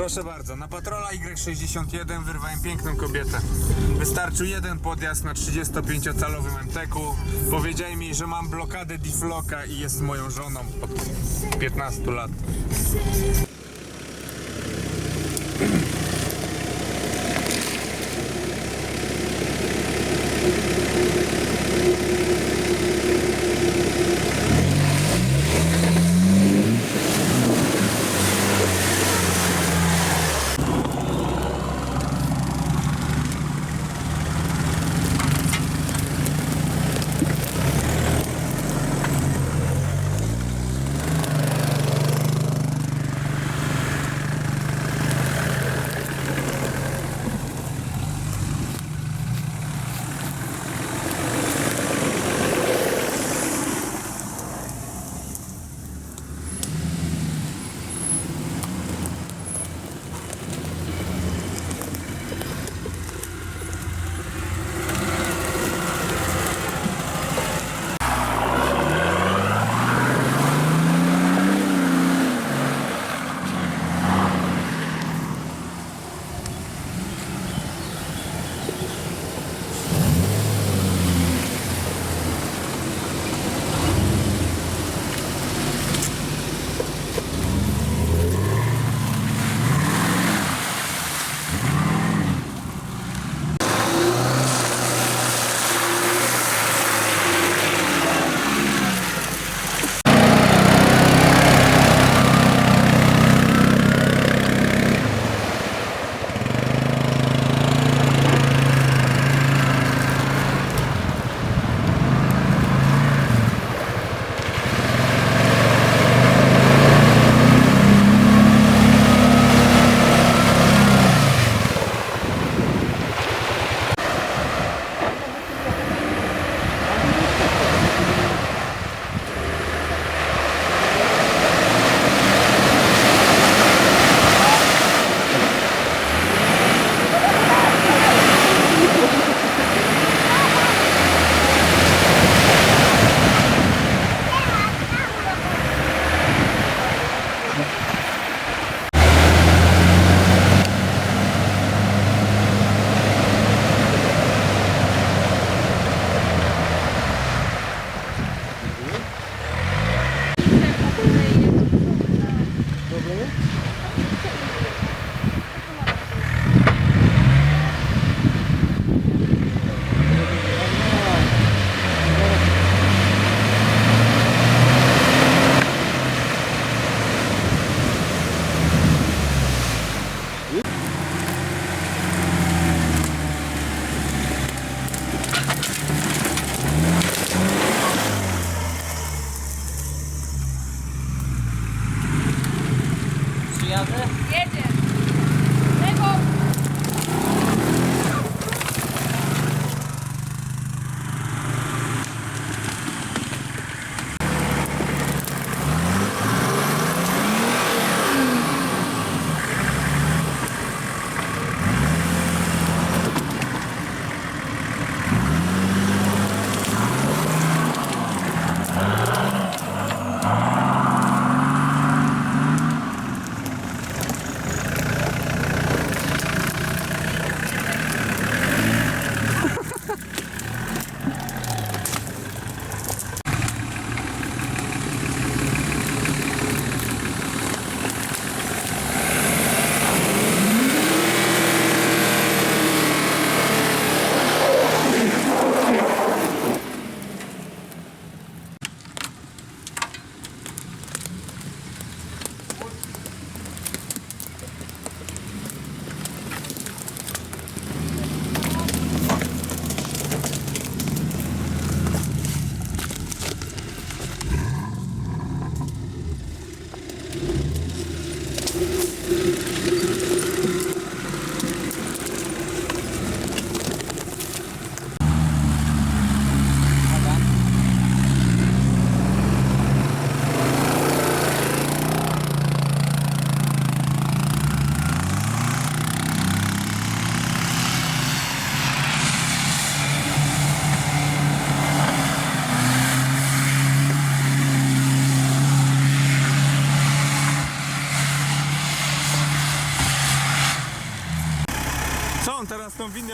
Proszę bardzo, na Patrola Y61 wyrwałem piękną kobietę. Wystarczył jeden podjazd na 35-calowym MTK-u. Powiedzieli mi, że mam blokadę Difflocka i jest moją żoną od 15 lat.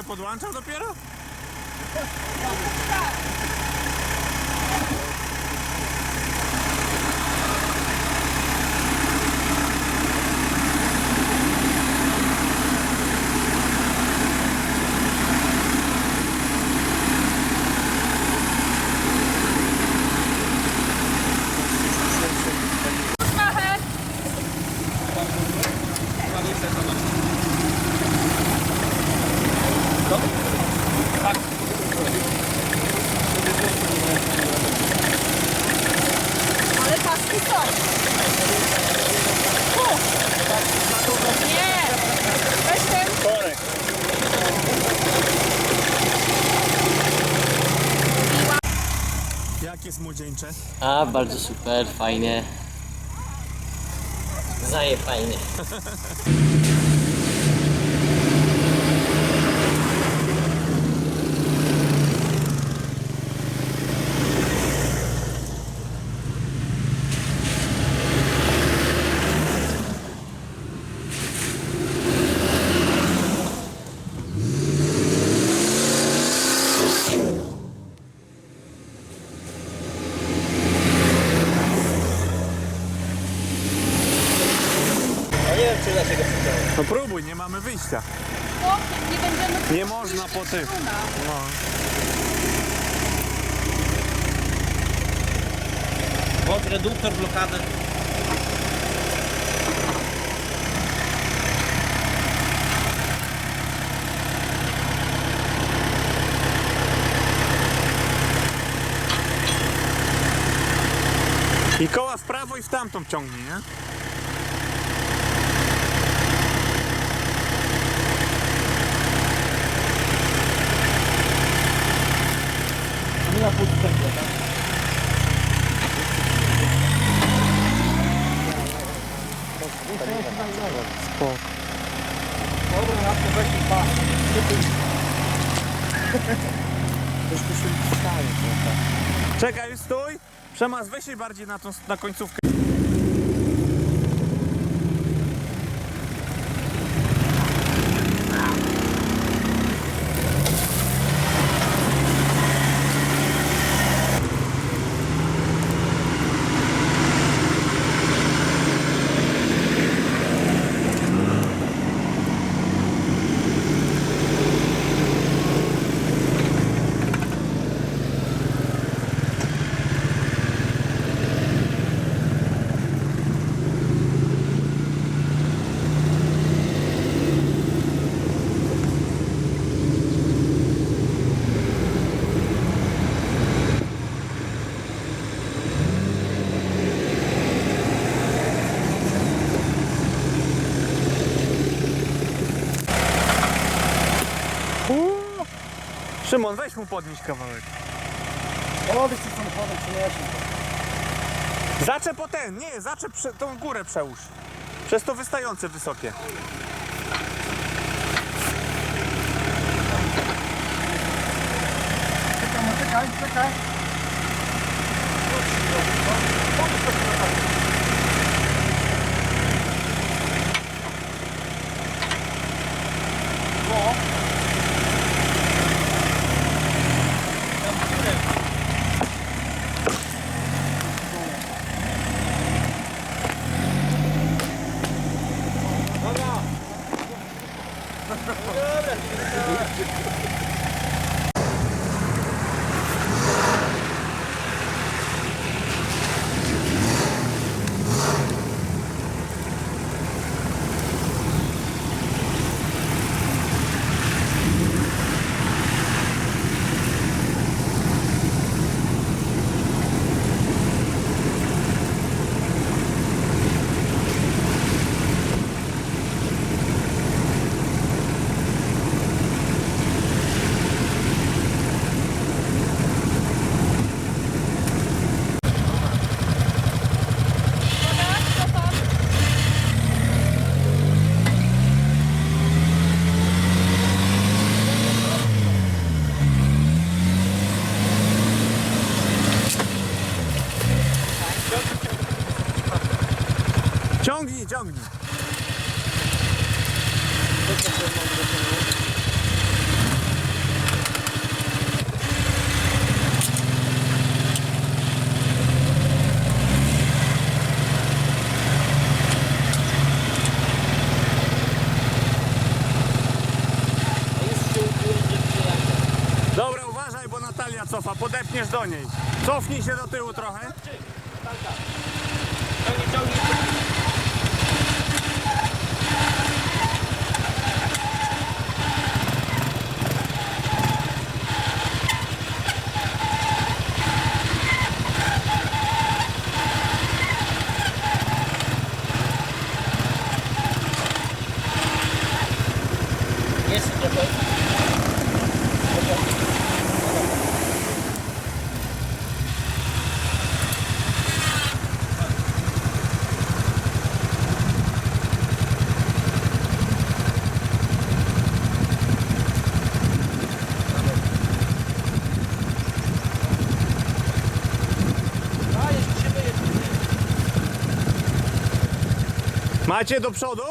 będę podłączał dopiero? Ale paski są. Nie. Weź ten. Korek. Jak jest młodzieńcze? A, bardzo super, fajnie. Zaje fajnie. Ja nie wiem, czy dlaczego przyciąłem. No próbuj, nie mamy wyjścia. Bo nie będziemy... Nie można po tych. No. Bądź reduktor, blokadę. I koła w prawo i w tamtą ciągnij, nie? Nie ma pół spędzia, tak? Spoko. Dobra, na to weź i pas. Troszkę się wstaje trochę. Czekaj, stój! Przemas, weź się bardziej na końcówkę. Szymon, weź mu podnieść kawałek. O, wiesz co samochodem przyniesie. Zaczep po ten, nie, zaczep tą górę przełóż. Przez to wystające wysokie. Czekaj, czekaj. Ciągnij, ciągnij. dotkniesz do niej. Cofnij się do tyłu trochę. Jest trochę. Macie do przodu?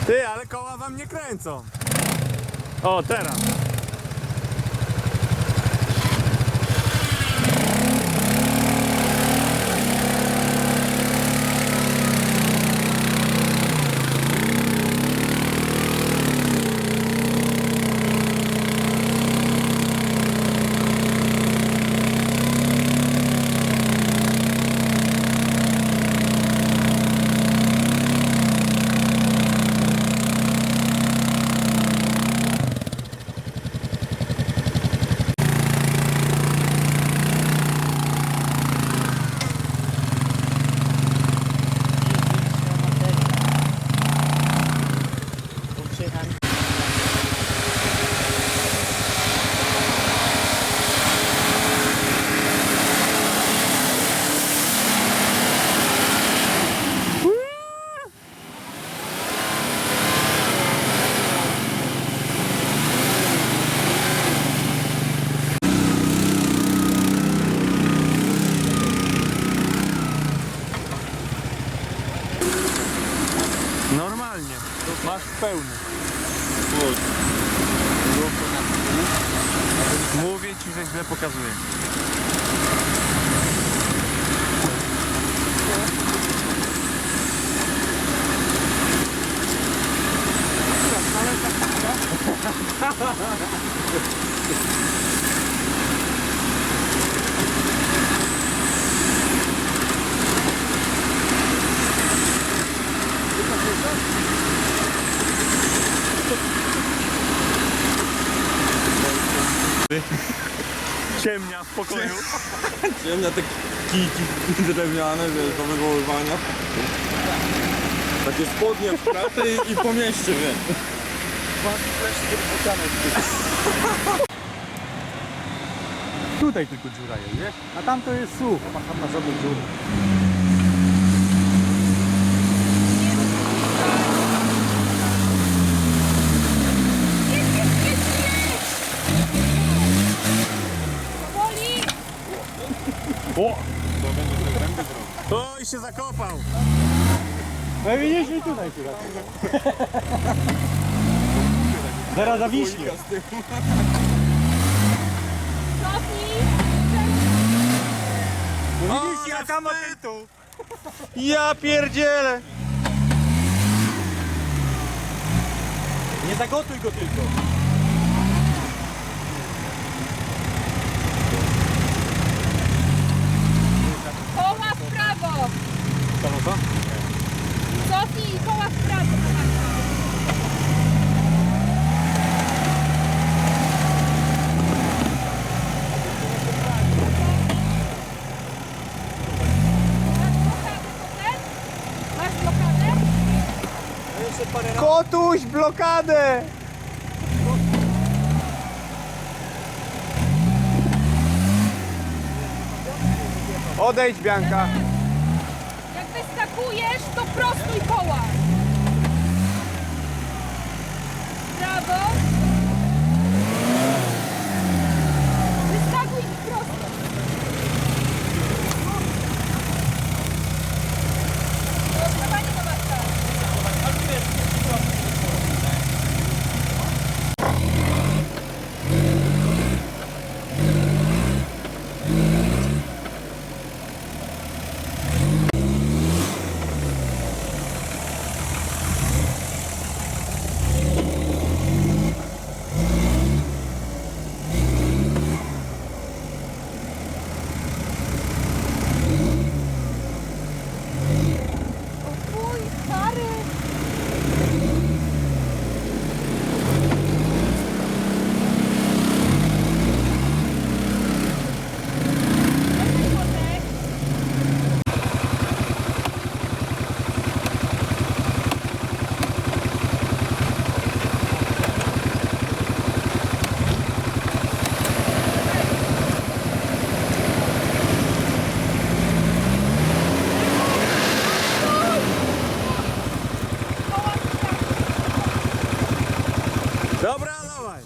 Ty, ale koła wam nie kręcą. O, teraz. Normalnie. Masz pełny. Mówię ci, że źle pokazuję. Ciemnia w pokoju. Ciemnia te kijki drewniane, wiesz, do wywoływania. Takie spodnie w pracy i po mieście, wiesz. Tutaj tylko dziura jest, wiesz? A tam to jest sucho, a tam ma żadnych dziur. Powoli. O! Oj, się zakopał. No widzisz i tutaj chyba. Zaraz zawiśnie. Cofnij. Widzisz, jaka ma tytuł. Ja pierdzielę. Nie zagotuj go tylko. Koła w prawo. Co? Cofnij i koła w prawo. Masz blokadę? Kotuś, blokadę. Odejdź, Bianka. Jak wyskakujesz, to prostuj koła. Brawo. Wyskakuj i prosto. Proszę, pani Nowacka. Dobra, dawaj.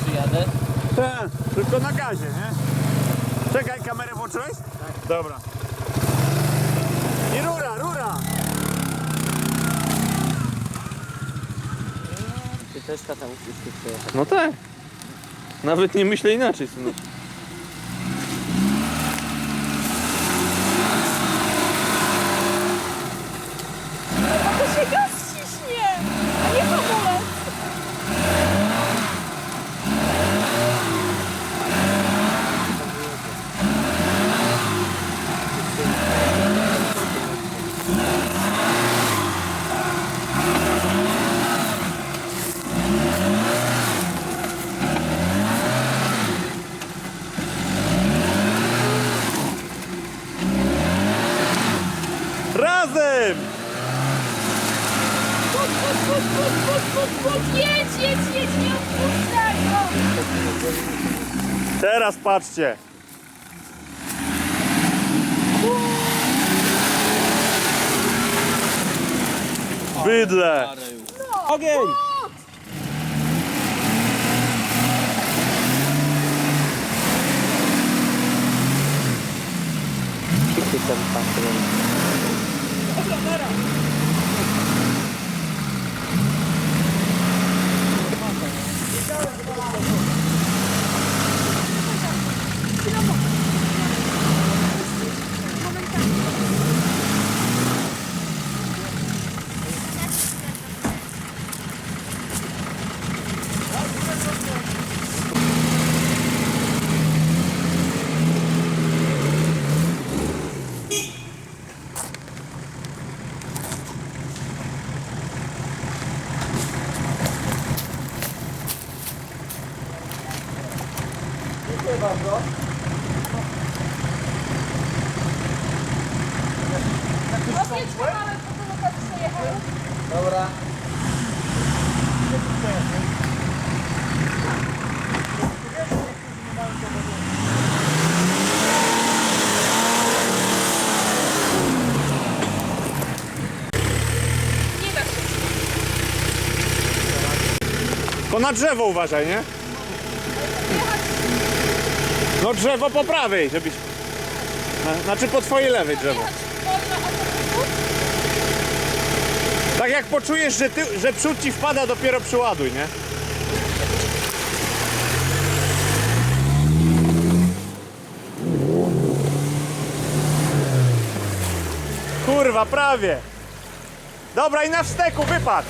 Przyjadę. Tak, tylko na gazie, nie? Czekaj, kamerę włączyłeś? Tak. Dobra. I rura, rura! Ty też tata musisz tu przejechać. No tak. Nawet nie myślę inaczej, synu. To się gaz ciśnie, a nie hamulec. Razem! Jedź, nie odpuszczaj go. Teraz patrzcie. Bydle! Ogień! Szybciej sobie tam Odjedź kawałek, po to lokal przejechał. Dobra. Nie da się. To na drzewo uważaj, nie? No drzewo po prawej, żebyś... Znaczy po twojej lewej drzewo. Jechać wolno, a to Tak jak poczujesz, że przód ci wpada, dopiero przyładuj, nie? Kurwa, prawie. Dobra, i na wsteku wypadł.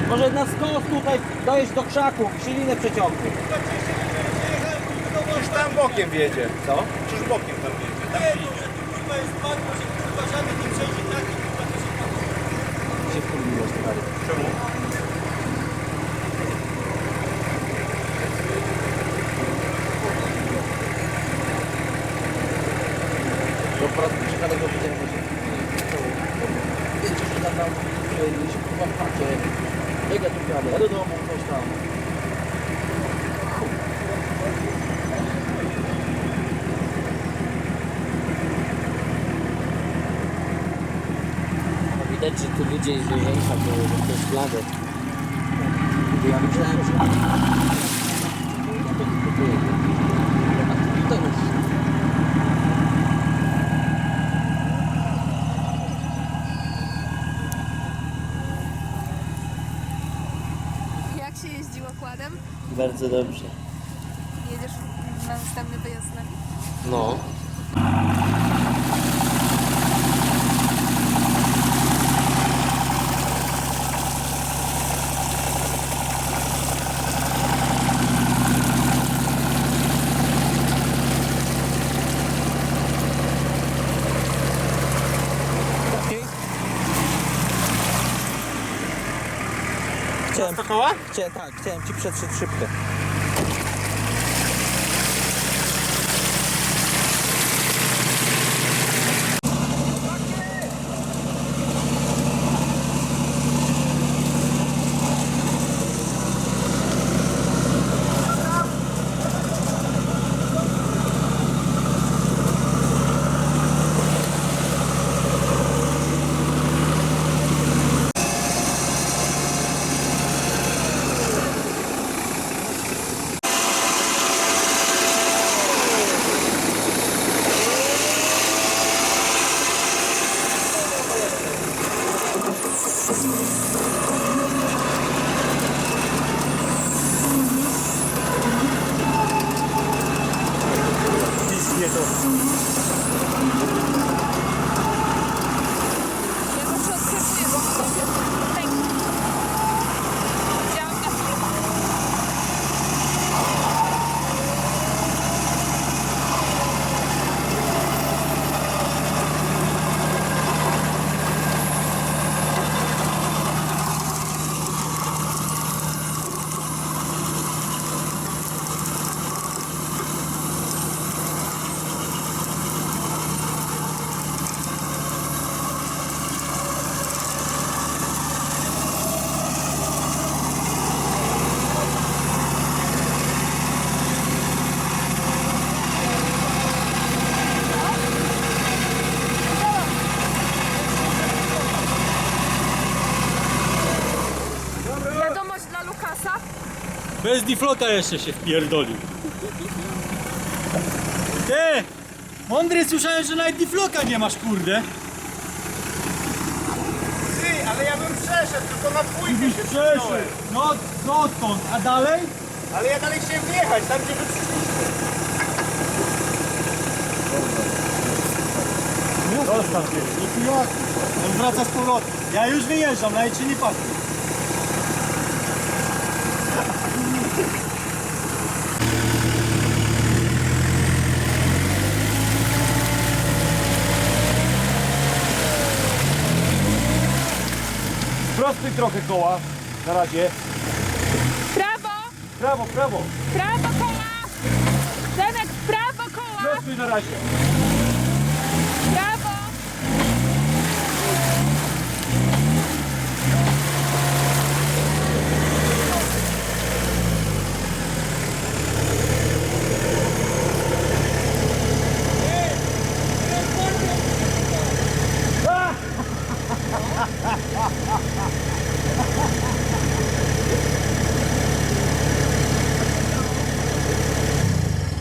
Może na skos tutaj dojeść do krzaków, ślinę przeciągnie. Już tam bokiem wjedzie. Co? Przecież bokiem tam wjedzie. Tam po raz przypadek go widziałem, że wiecie, że tam się kurwa w chacie, jak ja tu jadę, ja do domu, coś tam. No widać, że tu ludzie i zwierzęta to jest blade. Ja myślałem, że... A to jest... Jak się jeździ okładem? Bardzo dobrze. Jedziesz na następny wyjazd z nami? No. Chciałem ci przetrzeć szybkę. Ja go przeodkrywuję, bo mam pęk. Widziałam na filmach. Wiadomość dla Lukasa. Bez difloka jeszcze się wpierdolił. Ty! Mądry, słyszałem, że nawet difloka nie masz, kurde. Ty, ale ja bym przeszedł, tylko na dwójkę się Przeszedł. przyjąłem. No odtąd, a dalej? Ale ja dalej chciałem wjechać, tam gdzie wy przyszliście. Zostaw się. I pijak. On wraca z powrotem. Ja już wyjeżdżam, nawet się nie patrzy. Prostuj trochę koła. Na razie. Prawo! Prawo, prawo. Prawo koła! Zenek, prawo koła! Prostuj na razie. Prawo!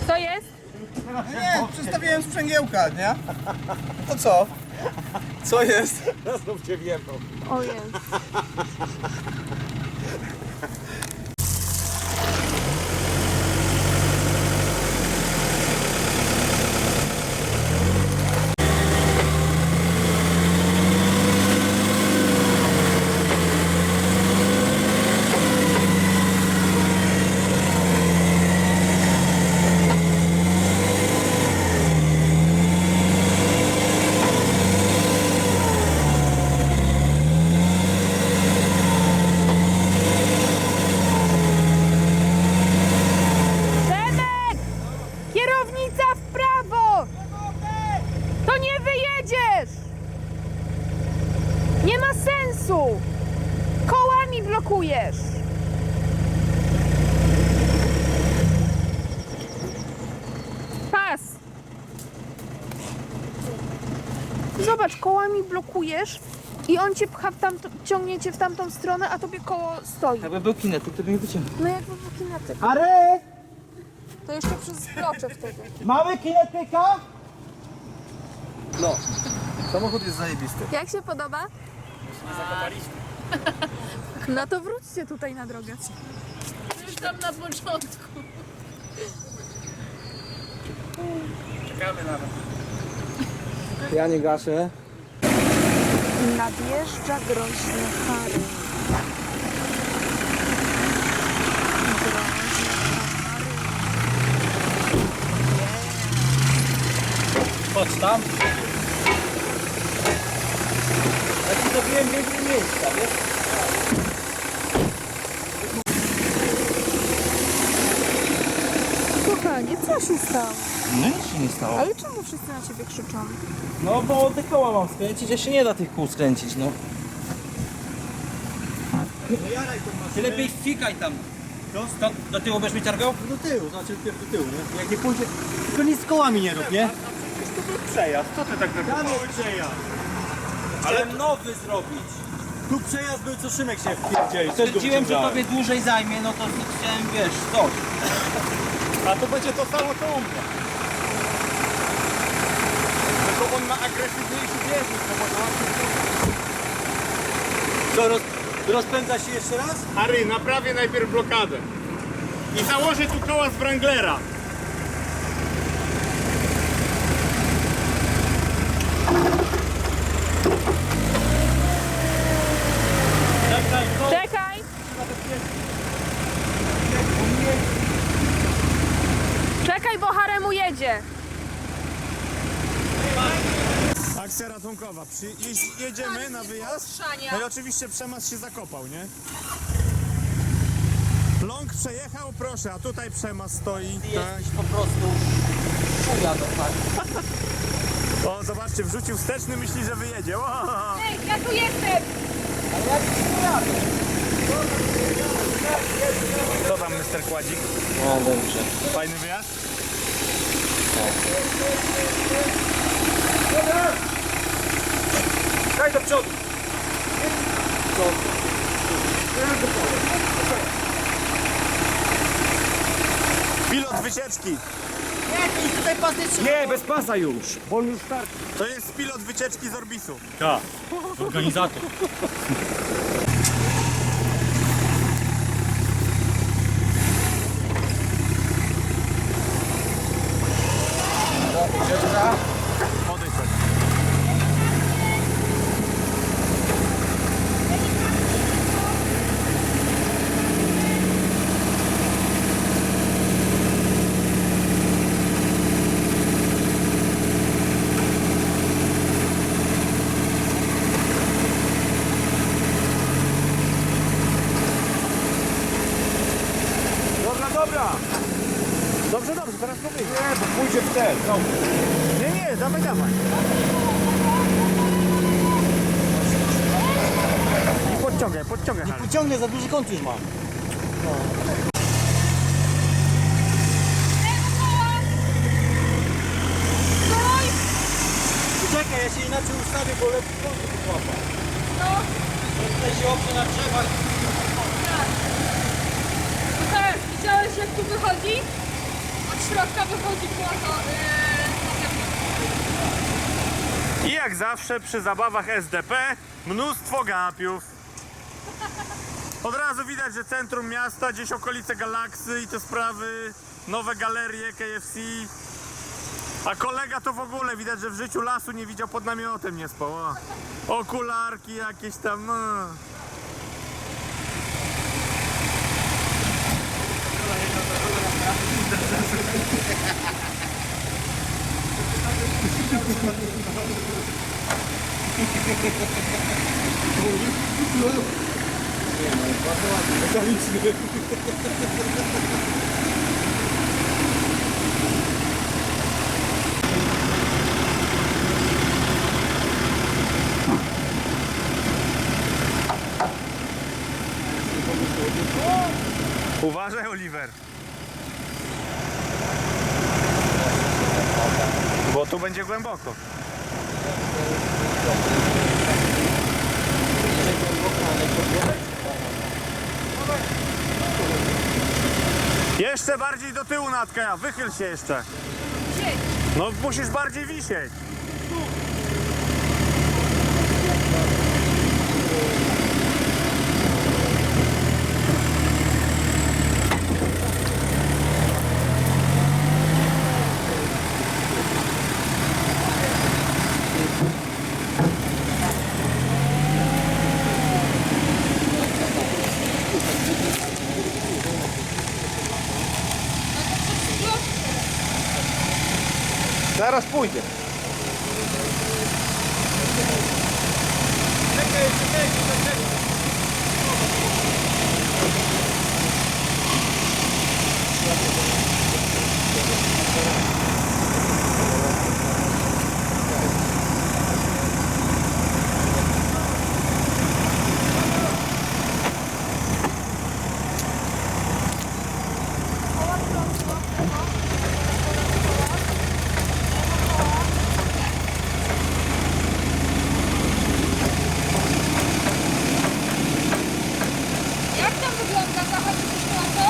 Co jest? Nie, przestawiłem sprzęgiełka, nie? To co? Co jest? Znów cię wjebał. O jest. Nie ma sensu! Kołami blokujesz! Pas! Zobacz, kołami blokujesz i on cię pcha ciągnie cię w tamtą stronę, a tobie koło stoi. Jakby był kinetyk, to by mnie wyciągnął. No jakby był kinetyk. Ary! To jeszcze przez blocze wtedy. Mamy kinetyka? Samochód jest zajebisty. Jak się podoba? No to wróćcie tutaj na drogę. Już tam na początku. Ja nie gaszę. Nadjeżdża groźny Harry. Chodź tam. Ja ci zrobiłem więcej miejsca, wiesz? Kochanie, co się stało? No nic się nie stało. Ale czemu wszyscy na ciebie krzyczą? No bo te koła mam skręcić, a się nie da tych kół skręcić, no. Ty lepiej wfikaj tam. Do tyłu będziesz mi targał? Do tyłu, znaczy do tyłu, nie? Jak nie pójdzie, tylko nic z kołami nie rób, nie? Przejazd, co ty tak Ja naprawdę? nowy przejazd. Chciałem nowy zrobić. Tu przejazd był, co Szymek się wpierdzieli. Też go Stwierdziłem, że wyciągałem. tobie dłużej zajmie, no to chciałem, wiesz, coś. A to będzie to samo co u mnie. Tylko on ma agresywniejszy bieżnik, to może łatwiej. Co, rozpędza się jeszcze raz? Harry, naprawię najpierw blokadę. I założę tu koła z Wranglera. Czekaj! Czekaj, bo Haremu jedzie. Akcja ratunkowa. Jedziemy na wyjazd. No i oczywiście Przemas się zakopał, nie? Long przejechał, proszę, a tutaj Przemas stoi. Tak. Jesteś po prostu chuja do tak. O, zobaczcie, wrzucił wsteczny, myśli, że wyjedzie. O! Ej, ja tu jestem! Co tam, Mr. Kładzik? No dobrze. Fajny wyjazd? Daj do przodu. Pilot wycieczki. Nie, bez pasa już. Bo on już starczy. To jest pilot wycieczki z Orbisu. Tak, organizator. Odejdź sobie. Dobra. Dobrze, teraz to wyjdzie. Nie, bo pójdzie w ten. Nie, dawaj. Podciągaj, Harry. Wyciągnę, za duży kąt już mam. Czekaj, ja się inaczej ustawię, bo lepiej kąty pochłapa. Tutaj się oprze na drzewa. Tak, widziałeś jak tu wychodzi? Od środka wychodzi płoto. I jak zawsze przy zabawach SDP mnóstwo gapiów. Od razu widać, że centrum miasta, gdzieś okolice Galaksy i te sprawy, nowe galerie KFC. A kolega to w ogóle widać, że w życiu lasu nie widział, pod namiotem nie spał. O. Okularki jakieś tam. No. Uważaj, Oliver. Bo tu będzie głęboko. Jeszcze bardziej do tyłu, Natka, wychyl się jeszcze. No musisz bardziej wisieć. Zaraz pójdzie. Jak tam wygląda? Zachodzi coś na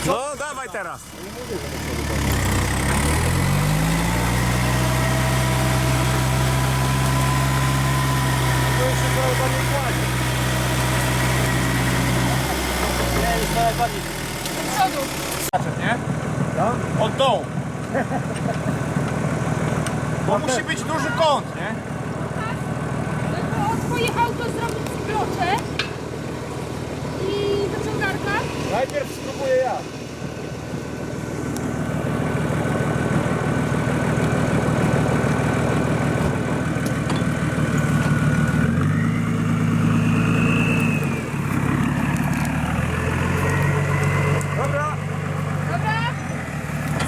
No dawaj teraz. Od dołu. Bo musi być duży kąt, nie? No twoje auto zrobić bloczek i wyciągarka. Najpierw spróbuję ja. Dobra.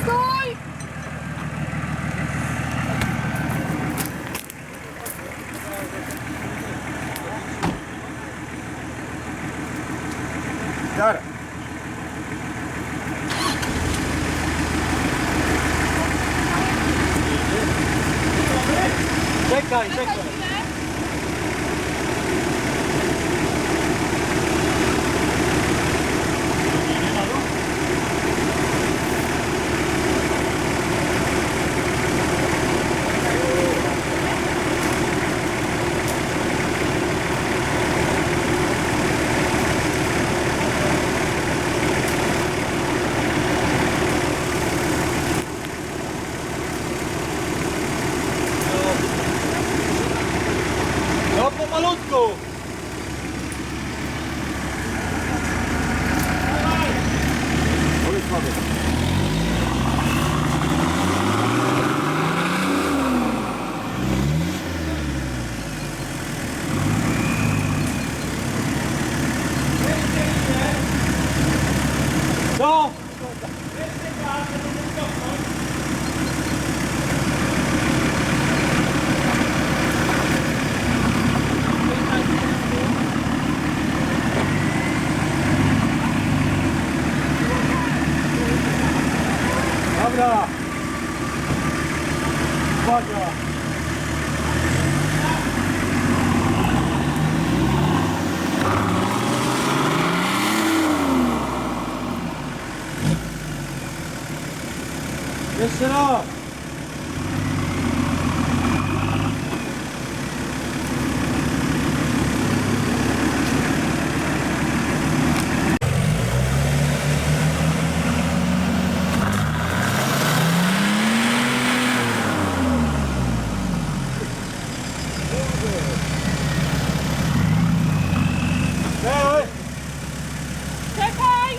Stój! Dobra. Czekaj, czekaj. No pomalutku. No! Dobra! Uwaga! Jeszcze raz! Czekaj!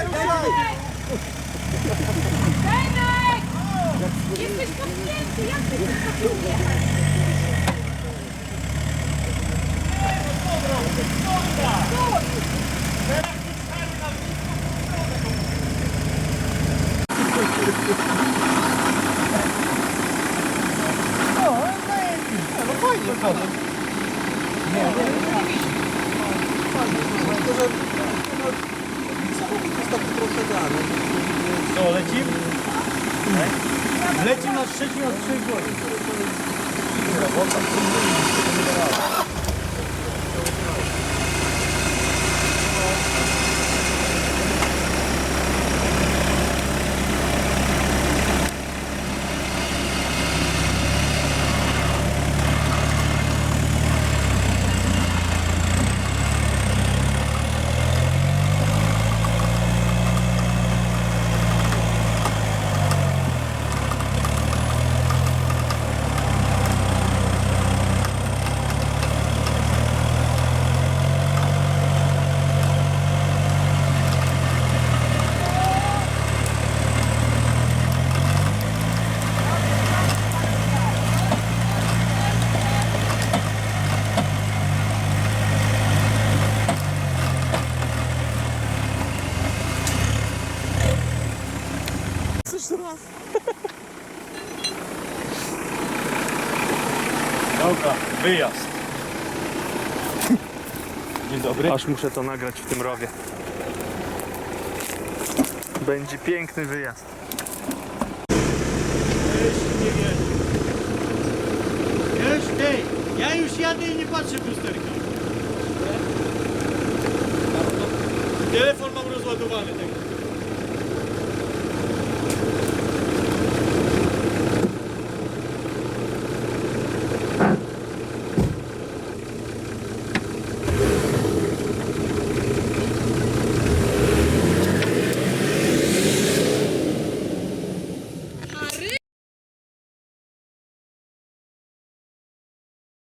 Benek! Jesteś podpięty, jak ty chcesz podjechać? Co, lecimy? Lecimy na Szczecin od 3 godzin. Dobra, wyjazd. Dzień dobry. Aż muszę to nagrać w tym rowie. Będzie piękny wyjazd. Wiesz, hej, ja już jadę i nie patrzę w lusterka. Telefon mam rozładowany, tak.